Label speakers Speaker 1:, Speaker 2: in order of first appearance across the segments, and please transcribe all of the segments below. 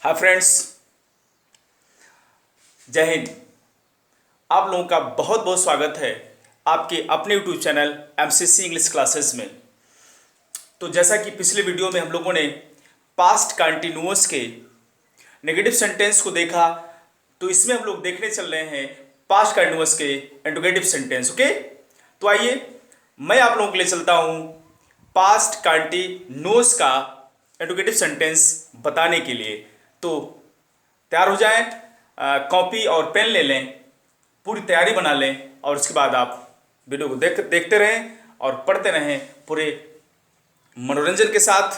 Speaker 1: Hi friends, जय हिंद। आप लोगों का बहुत बहुत स्वागत है आपके अपने YouTube channel MCC English classes में। तो जैसा कि पिछले वीडियो में हम लोगों ने पास्ट कंटिन्यूअस के नेगेटिव सेंटेंस को देखा, तो इसमें हम लोग देखने चल रहे हैं पास्ट कंटिन्यूअस के इंट्रोगेटिव सेंटेंस। ओके, तो आइए मैं आप लोगों के लिए चलता हूं पास्ट कंटिन्यूअस का इंट्रोगेटिव सेंटेंस बताने के लिए। तो तैयार हो जाएं, कॉपी और पेन ले लें, पूरी तैयारी बना लें और उसके बाद आप वीडियो को देखते रहें और पढ़ते रहें पूरे मनोरंजन के साथ,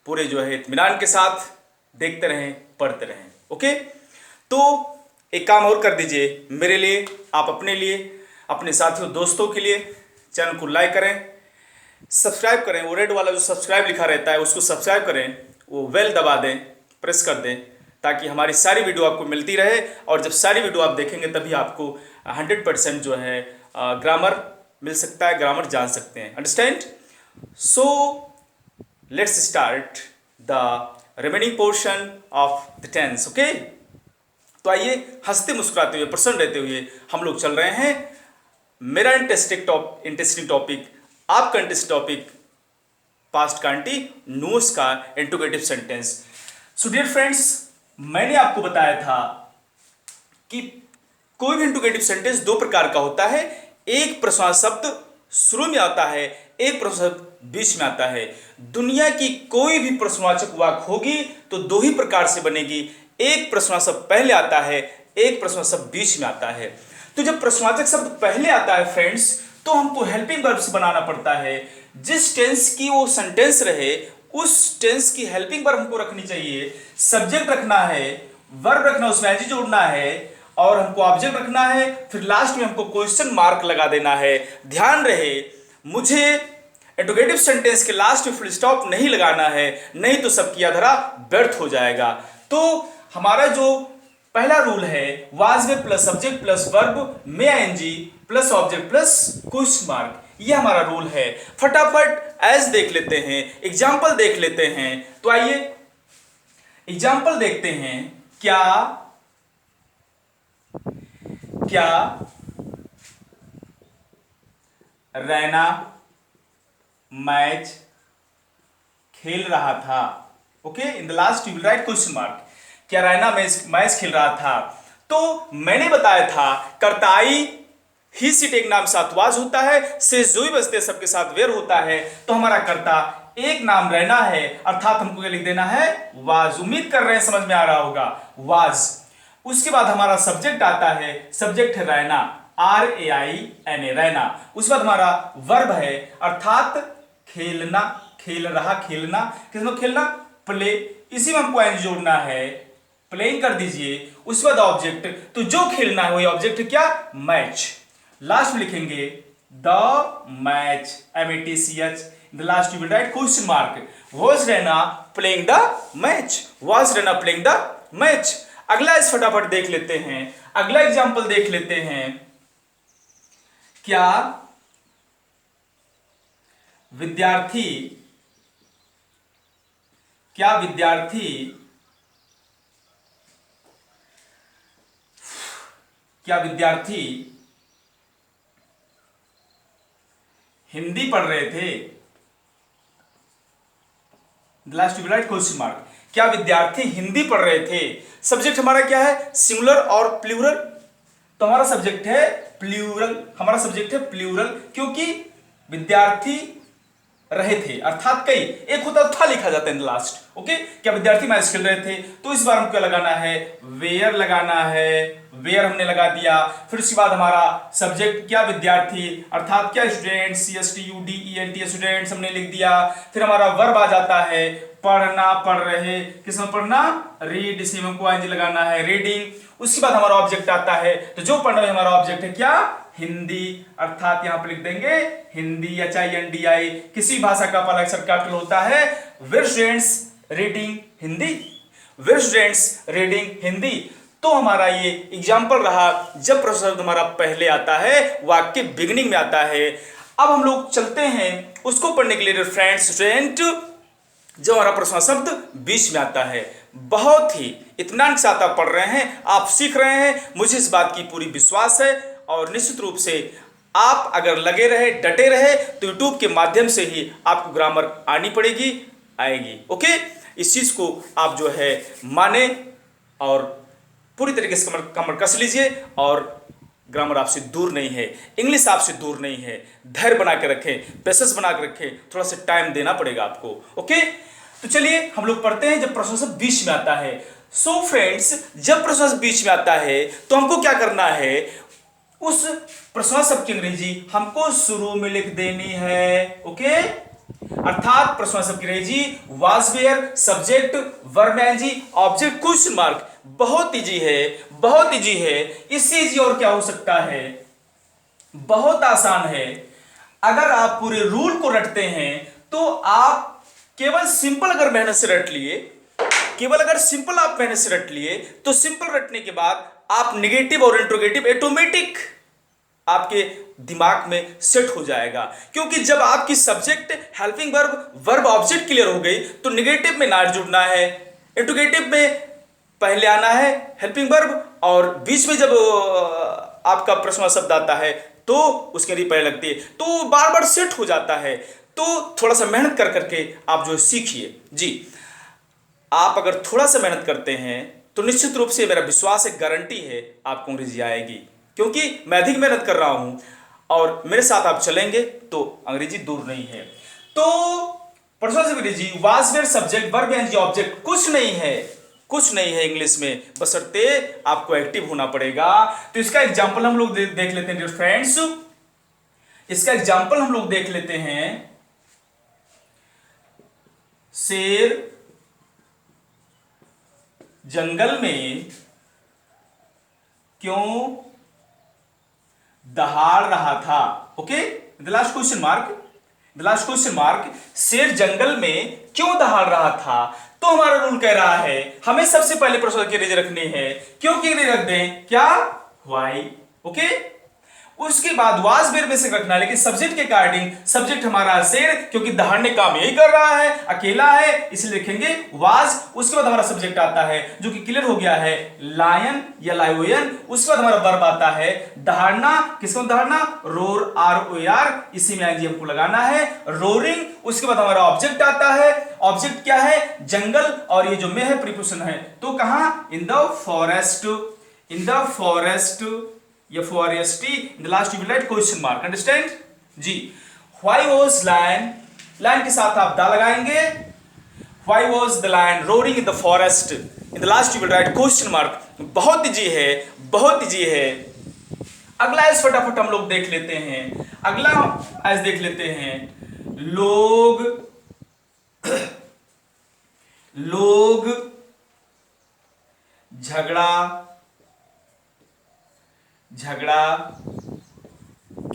Speaker 1: पूरे जो है इत्मीनान के साथ देखते रहें, पढ़ते रहें। ओके, तो एक काम और कर दीजिए मेरे लिए, आप अपने लिए, अपने साथियों दोस्तों के लिए चैनल को लाइक करें, सब्सक्राइब करें। वो रेड वाला जो सब्सक्राइब लिखा रहता है उसको सब्सक्राइब करें, वो बेल दबा दें, प्रेस कर दें, ताकि हमारी सारी वीडियो आपको मिलती रहे। और जब सारी वीडियो आप देखेंगे तभी आपको 100% जो है ग्रामर मिल सकता है, ग्रामर जान सकते हैं। Understand? So let's start the remaining portion of the tense. Okay, तो आइए हंसते मुस्कुराते हुए, प्रसन्न रहते हुए हम लोग चल रहे हैं। मेरा इंटरेस्टिंग टॉपिक, आपका इंटरेस्टिंग टॉपिक पास्ट कंटिन्यूअस का interrogative sentence. So dear friends, मैंने आपको बताया था कि कोई भी इंट्रोगेटिव सेंटेंस दो प्रकार का होता है। एक प्रश्नार्थक शब्द शुरू में आता है, एक प्रश्नार्थक शब्द बीच में आता है। दुनिया की कोई भी प्रश्नवाचक वाक्य होगी तो दो ही प्रकार से बनेगी, एक प्रश्नार्थक शब्द पहले आता है, एक प्रश्नार्थक शब्द बीच में आता है। तो जब प्रश्नवाचक शब्द पहले आता है फ्रेंड्स, तो हमको हेल्पिंग वर्ब्स बनाना पड़ता है। जिस टेंस की वो सेंटेंस रहे उस टेंस की हेल्पिंग वर्ब हमको रखनी चाहिए। सब्जेक्ट रखना है, वर्ब रखना, उसमें एज जोड़ना है और हमको ऑब्जेक्ट रखना है। फिर लास्ट में हमको क्वेश्चन मार्क लगा देना है। ध्यान रहे, मुझे इंट्रोगेटिव सेंटेंस के लास्ट में फुल स्टॉप नहीं लगाना है, नहीं तो सब किया धरा व्यर्थ हो जाएगा। तो हमारा जो पहला रूल है, वाज में प्लस सब्जेक्ट प्लस वर्ब में ING plus object plus question mark, ये हमारा रूल है। फटाफट एज देख लेते हैं, एग्जाम्पल देख लेते हैं। तो आइए एग्जाम्पल देखते हैं। क्या रैना मैच खेल रहा था? Okay, in the last you will write question mark. क्या रैना मैच खेल रहा था? तो मैंने बताया था कर्ताई ही सीट एक नाम साथ वाज होता है, से जो भी बचते सबके साथ वेर होता है। तो हमारा कर्ता एक नाम रहना है, अर्थात हमको क्या लिख देना है? वाज। उम्मीद कर रहे हैं समझ में आ रहा होगा, वाज। उसके बाद हमारा सब्जेक्ट आता है, सब्जेक्ट है रैना, RAINA, रैना। उसके बाद हमारा वर्ब है, अर्थात खेलना, खेल रहा, खेलना, किसमें खेलना? प्ले। इसी में हमको एन जोड़ना है, प्लेइंग कर दीजिए। उसके बाद ऑब्जेक्ट, तो जो खेलना है वही ऑब्जेक्ट क्या? मैच। लास्ट में लिखेंगे the match, MATCH। The last you will write question mark. Was Raina playing the match? Was Raina playing the match? अगला इस फटाफट देख लेते हैं, अगला एग्जांपल देख लेते हैं। क्या विद्यार्थी हिंदी पढ़ रहे थे? Last you right question mark. क्या विद्यार्थी हिंदी पढ़ रहे थे? सब्जेक्ट हमारा क्या है? सिंगुलर और प्लूरल। तो हमारा सब्जेक्ट है प्लूरल, हमारा सब्जेक्ट है प्लूरल, क्योंकि विद्यार्थी रहे थे अर्थात कई, एक होता था लिखा जाता है लास्ट। ओके, क्या विद्यार्थी मैच खेल रहे थे? तो इस बार हमको क्या लगाना है? वेयर लगाना है, वेयर हमने लगा दिया। फिर उसके बाद हमारा सब्जेक्ट क्या? विद्यार्थी, अर्थात क्या? स्टूडेंट्स, STUDENT, स्टूडेंट्स हमने लिख दिया। फिर हमारा वर्ब आ जाता है, पढ़ना, पढ़ रहे, किसमें पढ़ना? रीड, इसी में हमको एनजी लगाना है, रीडिंग। उसके बाद हमारा ऑब्जेक्ट आता है, तो जो पढ़ रहे हमारा ऑब्जेक्ट है क्या? हिंदी, अर्थात यहां पर लिख देंगे हिंदी, HINDI। किसी भाषा का पहला अक्षर कैपिटल होता है। Were students reading Hindi, were students reading Hindi. तो हमारा ये एग्जाम्पल रहा जब प्रश्न शब्द हमारा पहले आता है, वाक्य बिगिनिंग में आता है। अब हम लोग चलते हैं उसको पढ़ने के लिए। फ्रेंड्स, स्टूडेंट, जब हमारा प्रश्न शब्द बीच में आता है, बहुत ही इत्मीनान के साथ आप पढ़ रहे हैं, आप सीख रहे हैं, मुझे इस बात की पूरी विश्वास है। और निश्चित रूप से आप अगर लगे रहे, डटे रहे, तो यूट्यूब के माध्यम से ही आपको ग्रामर आनी पड़ेगी, आएगी। ओके, इस चीज़ को आप जो है माने और पूरी तरीके से कमर कस लीजिए। और ग्रामर आपसे दूर नहीं है, इंग्लिश आपसे दूर नहीं है। धैर्य बना के रखें, पेशेंस बना के रखें, थोड़ा सा टाइम देना पड़ेगा आपको। ओके, तो चलिए हम लोग पढ़ते हैं। जब प्रश्न शब्द बीच में आता है, सो फ्रेंड्स, जब प्रश्न शब्द बीच में आता है तो हमको क्या करना है, उस प्रश्न शब्द की अंग्रेजी हमको शुरू में लिख देनी है। ओके, अर्थात प्रश्न शब्द की अंग्रेजी was, were, subject, verb, ING, object, question mark. बहुत इजी है, बहुत इजी है। इससे इजी और क्या हो सकता है, बहुत आसान है। अगर आप पूरे रूल को रटते हैं तो आप केवल सिंपल अगर मेहनत से रट लिए, केवल अगर सिंपल आप मेहनत से रट लिए, तो सिंपल रटने के बाद आप निगेटिव और इंट्रोगेटिव ऑटोमेटिक आपके दिमाग में सेट हो जाएगा। क्योंकि जब आपकी subject, helping verb, verb, object clear हो गई तो निगेटिव में ना जुड़ना है, इंट्रोगेटिव में पहले आना है हेल्पिंग वर्ब, और बीच में जब आपका प्रश्न शब्द आता है तो उसके लिए पहले लगती है, तो बार बार सेट हो जाता है। तो थोड़ा सा मेहनत कर करके आप जो सीखिए जी। आप अगर थोड़ा सा मेहनत करते हैं तो निश्चित रूप से मेरा विश्वास है, गारंटी है, आपको अंग्रेजी आएगी। क्योंकि मैं अधिक मेहनत कर रहा हूं और मेरे साथ आप चलेंगे तो अंग्रेजी दूर नहीं है। तो प्रश्न शब्द अंग्रेजी was, were, subject, verb, ING, object, कुछ नहीं है, कुछ नहीं है इंग्लिश में, बशर्ते आपको एक्टिव होना पड़ेगा। तो इसका एग्जाम्पल हम लोग देख लेते हैं डियर फ्रेंड्स। इसका एग्जाम्पल हम लोग देख लेते हैं। शेर जंगल में क्यों दहाड़ रहा था। Okay, the last question mark, the last question mark, शेर जंगल में क्यों दहाड़ रहा था। तो हमारा रूल कह रहा है हमें सबसे पहले प्रश्न की अंग्रेजी रखनी है। क्यों की अंग्रेजी रख दें, क्या, व्हाई। ओके, उसके बाद वाज, वेयर में से रखना है, लेकिन सब्जेक्ट के अकॉर्डिंग सब्जेक्ट हमारा शेर, क्योंकि दहाड़ने काम यही कर रहा है, अकेला है, इसलिए लिखेंगे वाज। उसके बाद हमारा सब्जेक्ट आता है जो कि क्लियर हो गया है, लायन या लायोयन। उसके बाद हमारा वर्ब आता है दहाड़ना, किसको दहाड़ना, रोर, ROR, इसी में आएंगे हमको लगाना है, रोरिंग। उसके बाद हमारा ऑब्जेक्ट आता है, ऑब्जेक्ट क्या है, जंगल, और ये जो में है प्रीपोजिशन है, तो कहां, in the forest, in the forest, या forest. In the last you will write question mark, understand जी। व्हाई वाज लायन, लायन के साथ आप दा लगाएंगे, why was the lion roaring in the forest, in the last you will write question mark. बहुत easy है, बहुत easy है। अगला एस फटाफट हम लोग देख लेते हैं। अगला एस देख लेते हैं, लोग, लोग झगड़ा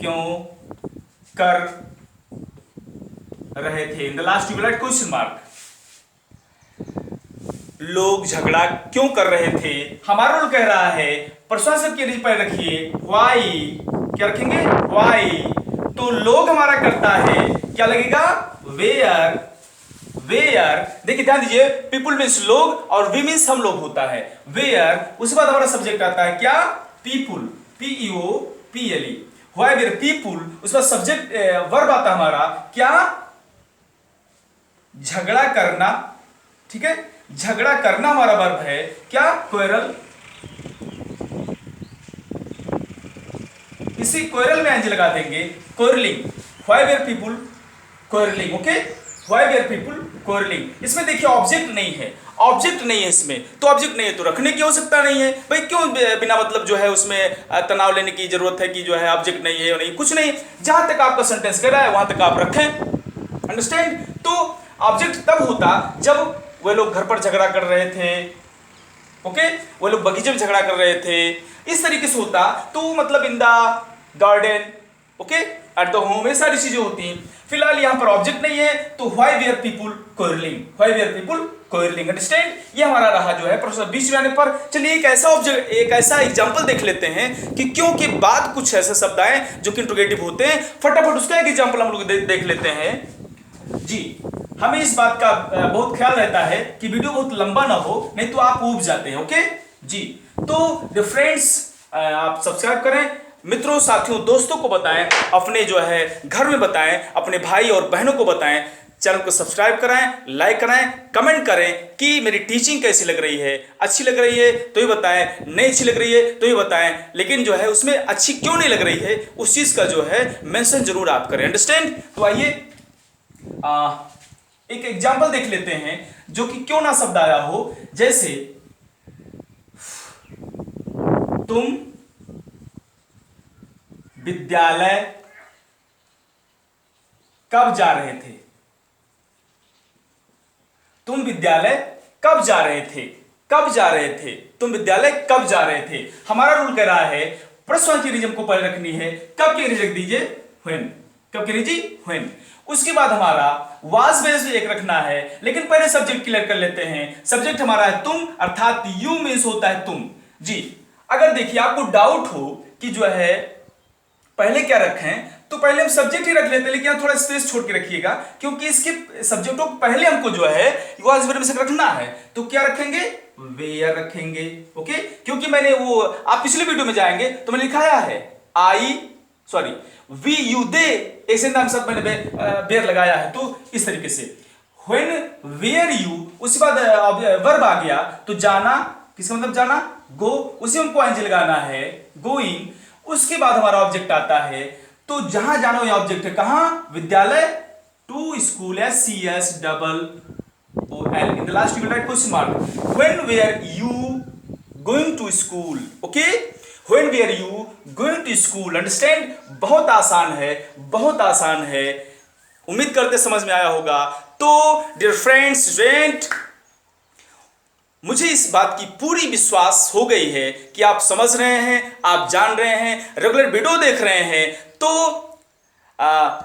Speaker 1: क्यों कर रहे थे। इन the last you will write question mark. लोग झगड़ा क्यों कर रहे थे, हमारा रूल कह रहा है प्रश्न शब्द की पर रखिए व्हाई, क्या रखेंगे, व्हाई। तो लोग हमारा करता है, क्या लगेगा, वेयर, वेयर। देखिए ध्यान दीजिए, पीपुल मीन्स लोग और वी मीन्स हम लोग होता है, वेयर। उसके बाद हमारा सब्जेक्ट आता है क्या, people, PEOPLE, why, were, people. उसके बाद सब्जेक्ट वर्ब आता है हमारा क्या, झगड़ा करना, ठीक है, झगड़ा करना हमारा वर्ब है क्या, क्वेरल। इसी क्वेरल में एनजी लगा देंगे, quarrelling, why, were, people, quarrelling. Okay, why, were, people, quarrelling. इसमें देखिए ऑब्जेक्ट नहीं है, ऑब्जेक्ट नहीं है इसमें, तो ऑब्जेक्ट नहीं है तो रखने की आवश्यकता नहीं है भाई। क्यों बिना मतलब जो है उसमें तनाव लेने की जरूरत है कि जो है ऑब्जेक्ट नहीं है, नहीं, कुछ नहीं। जहां तक आपका सेंटेंस कर रहा है वहां तक आप रखें, अंडरस्टैंड। तो ऑब्जेक्ट तब होता जब वे लोग घर पर झगड़ा कर रहे थे, ओके, वो लोग बगीचे में झगड़ा कर रहे थे, इस तरीके से होता। तो मतलब in the garden, okay, at the home, ये सारी चीजें होती हैं। फिलहाल यहां पर ऑब्जेक्ट नहीं है, तो why, were, people, quarrelling, why, were, people, quarrelling, understand. ये हमारा रहा जो है प्रश्न बीच में आने पर। चलिए एक ऐसा ऑब्जेक्ट, एक ऐसा एग्जांपल देख लेते हैं कि क्यों के बाद कुछ ऐसे शब्द आए जो कि इंट्रोगेटिव होते हैं। फटाफट उसका एक एग्जांपल हम लोग देख लेते हैं जी। हमें इस बात का बहुत ख्याल रहता है कि वीडियो बहुत लंबा ना हो, नहीं तो आप ऊब जाते हैं। ओके जी। तो फ्रेंड्स, आप सब्सक्राइब करें, मित्रों साथियों दोस्तों को बताएं, अपने जो है घर में बताएं, अपने भाई और बहनों को बताएं, चैनल को सब्सक्राइब कराएं, लाइक कराएं, कमेंट करें कि मेरी टीचिंग कैसी लग रही है। अच्छी लग रही है तो ये बताएं, नहीं अच्छी लग रही है तो ये बताएं, लेकिन जो है उसमें अच्छी क्यों नहीं लग रही है उस चीज़ का जो है मेंशन जरूर आप करें। अंडरस्टैंड। तो आइए एक एग्जाम्पल देख लेते हैं जो कि क्यों ना शब्द आया हो। जैसे तुम विद्यालय कब जा रहे थे। तुम विद्यालय कब जा रहे थे, कब जा रहे थे, तुम विद्यालय कब जा रहे थे। हमारा रूल कह रहा है प्रश्न की रिजम को पहले रखनी है, कब की रिजम दीजिए व्हेन, कब की रिजी व्हेन। उसके बाद हमारा वाज बेस एक रखना है, लेकिन पहले सब्जेक्ट क्लियर कर लेते हैं। सब्जेक्ट हमारा है तुम, अर्थात यू मीन्स होता है तुम जी। अगर देखिए आपको डाउट हो कि जो है पहले क्या रखें, तो पहले हम सब्जेक्ट ही रख लेते हैं, लेकिन आप थोड़ा स्पेस छोड़ के रखिएगा, क्योंकि इसके सब्जेक्टों को पहले हमको जो है वाज बेस में रखना है। तो क्या रखेंगे, वेयर रखेंगे। ओके, क्योंकि मैंने वो आप पिछले वीडियो में जाएंगे तो मैंने लिखाया है वी यू दे, एक सेंटेंस सब मैंने वेयर लगाया है। तो इस तरीके से व्हेन वेयर यू, उसके बाद वर्ब आ गया तो जाना, किसका मतलब जाना, गो, उसी में हमको आईएनजी लगाना है, गोइंग। उसके बाद हमारा ऑब्जेक्ट आता है, तो जहां जाना ये ऑब्जेक्ट है, कहां, विद्यालय, टू स्कूल है, CSOOL, in the last you will write question mark. When were you going to school? Okay, when were you going to school? Understand? बहुत आसान है, बहुत आसान है। उम्मीद करते समझ में आया होगा। तो डियर फ्रेंड्स, स्टूडेंट, मुझे इस बात की पूरी विश्वास हो गई है कि आप समझ रहे हैं, आप जान रहे हैं, रेगुलर वीडियो देख रहे हैं, तो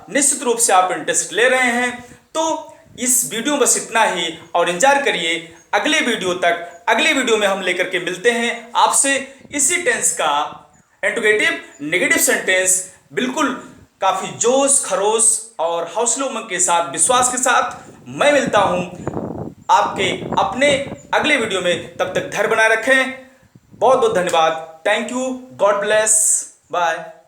Speaker 1: निश्चित रूप से आप इंटरेस्ट ले रहे हैं। तो इस वीडियो में बस इतना ही, और इंतजार करिए अगले वीडियो तक। अगले वीडियो में हम लेकर के मिलते हैं आपसे इसी टेंस का इंट्रोगेटिव नेगेटिव सेंटेंस, बिल्कुल काफी जोश खरोश और हौसले उमंग के साथ, विश्वास के साथ मैं मिलता हूं आपके अपने अगले वीडियो में। तब तक धैर्य बनाए रखें। बहुत बहुत धन्यवाद। Thank you, God bless, bye.